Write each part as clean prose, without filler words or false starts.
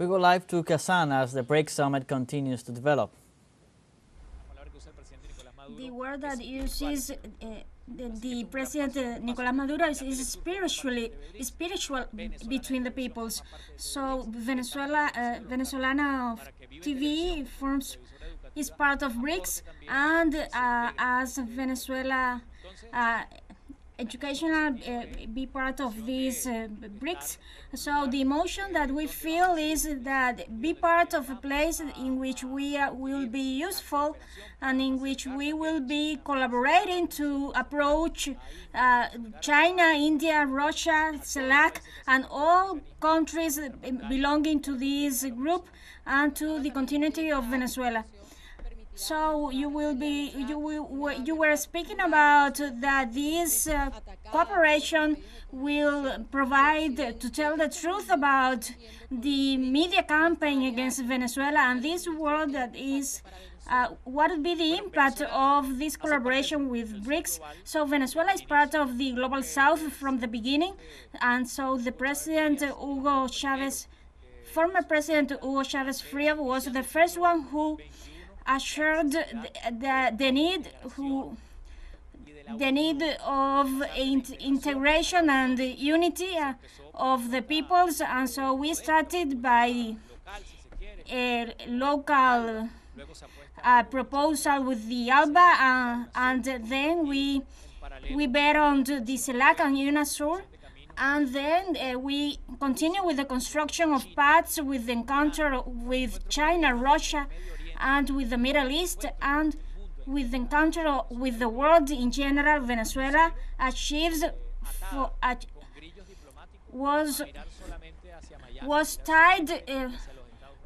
We go live to Kazan as the BRICS Summit continues to develop. The word that uses the President Nicolás Maduro is spiritual between the peoples. So Venezolana TV is part of BRICS, and as Venezuela educational be part of these BRICS. So the emotion that we feel is that be part of a place in which we will be useful and in which we will be collaborating to approach China, India, Russia, CELAC, and all countries belonging to this group and to the continuity of Venezuela. So you were speaking about that this cooperation will provide to tell the truth about the media campaign against Venezuela, and this world that is what would be the impact of this collaboration with BRICS. So Venezuela is part of the Global South from the beginning, and so the former President Hugo Chavez Frías was the first one who assured the need of integration and unity of the peoples, and so we started by a local proposal with the ALBA, and then we bet on the CELAC and UNASUR, and then we continue with the construction of paths with the encounter with China, Russia, and with the Middle East, and with the encounter with the world in general. Venezuela was tied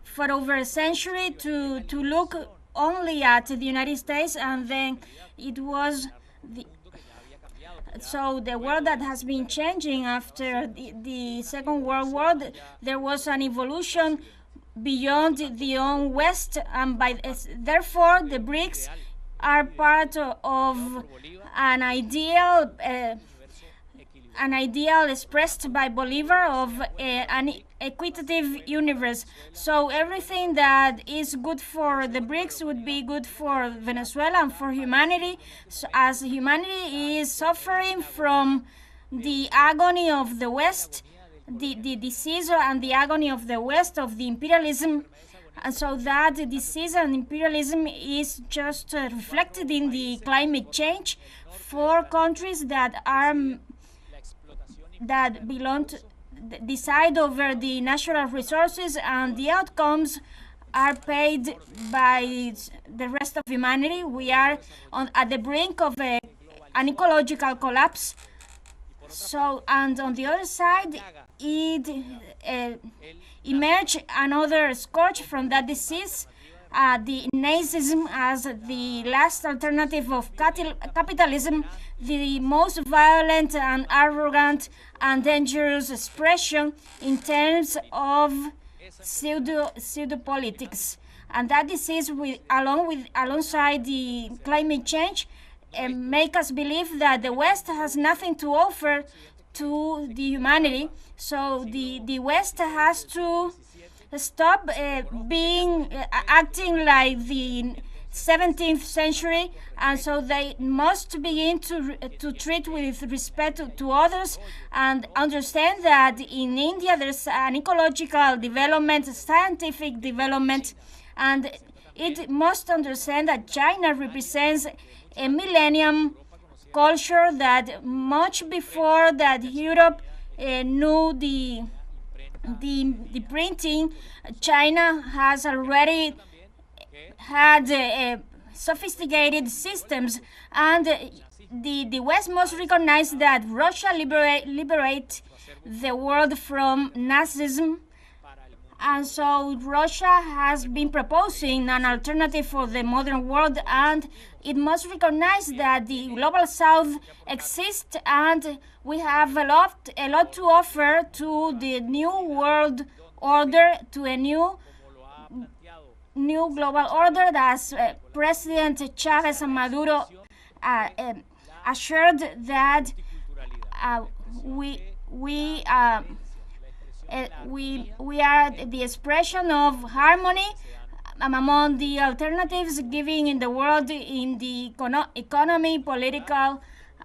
for over a century to look only at the United States, and then it was so the world that has been changing after the Second World War. There was an evolution beyond the own West, and therefore the BRICS are part of an ideal expressed by Bolivar of an equitative universe. So everything that is good for the BRICS would be good for Venezuela and for humanity, so as humanity is suffering from the agony of the West, the disease and the agony of the West, of the imperialism, and so that the disease and imperialism is just reflected in the climate change for countries that decide over the natural resources, and the outcomes are paid by the rest of humanity. We are at the brink of an ecological collapse. So, and on the other side, it emerged another scourge from that disease, the Nazism, as the last alternative of capitalism, the most violent and arrogant and dangerous expression in terms of pseudo politics. And that disease, alongside the climate change, make us believe that the West has nothing to offer to the humanity. So the West has to stop acting like the 17th century, and so they must begin to treat with respect to others, and understand that in India there's an ecological development, scientific development, and it must understand that China represents a millennium culture that much before that Europe knew the printing, China has already had sophisticated systems, and the West must recognize that Russia liberate the world from Nazism. And so Russia has been proposing an alternative for the modern world, and it must recognize that the Global South exists, and we have a lot to offer to the new world order, to a new global order that, as President Chavez and Maduro we are the expression of harmony among the alternatives given in the world in the economy, political,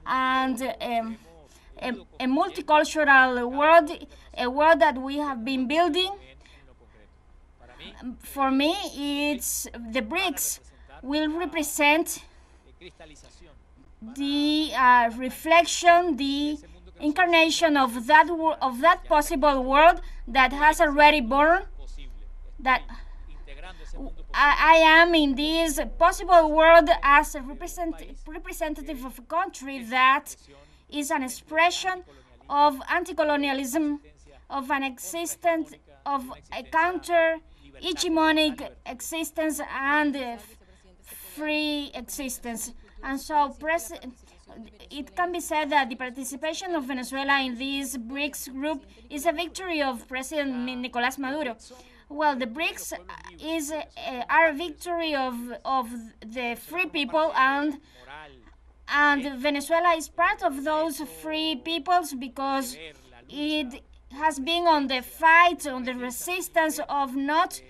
and a multicultural world, a world that we have been building. For me, it's the BRICS will represent the reflection, the incarnation of that possible world that has already born. That I am in this possible world as a representative of a country that is an expression of anti-colonialism, of an existence, of a counter-hegemonic existence and free existence. And so it can be said that the participation of Venezuela in this BRICS group is a victory of President Nicolás Maduro. Well, the BRICS is our victory of the free people, and Venezuela is part of those free peoples because it has been on the fight, on the resistance of not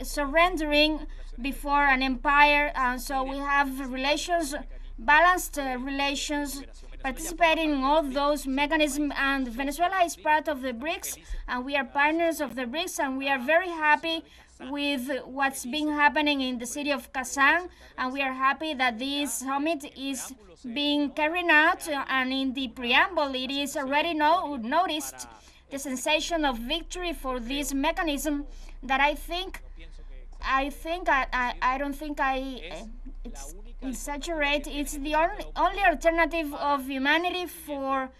surrendering before an empire, and so we have relations, balanced relations, participating in all those mechanisms, and Venezuela is part of the BRICS, and we are partners of the BRICS, and we are very happy with what's been happening in the city of Kazan, and we are happy that this summit is being carried out, and in the preamble it is already noticed the sensation of victory for this mechanism that I don't think I exaggerate. It's the only alternative of humanity for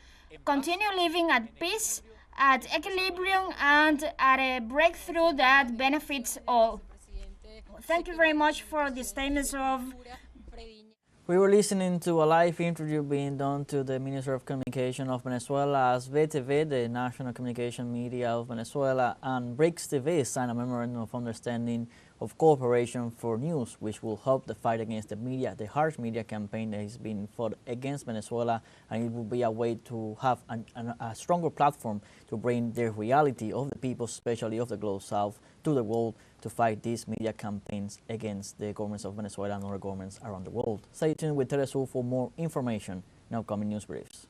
continue living at peace, at equilibrium, and at a breakthrough that benefits all. Thank you very much for the statements of. We were listening to a live interview being done to the Minister of Communication of Venezuela as VTV, the National Communication Media of Venezuela, and BRICS TV signed a memorandum of understanding of cooperation for news, which will help the fight against the media, the harsh media campaign that has been fought against Venezuela, and it will be a way to have a stronger platform to bring the reality of the people, especially of the Global South, to the world to fight these media campaigns against the governments of Venezuela and other governments around the world. Stay tuned with teleSUR for more information in upcoming news briefs.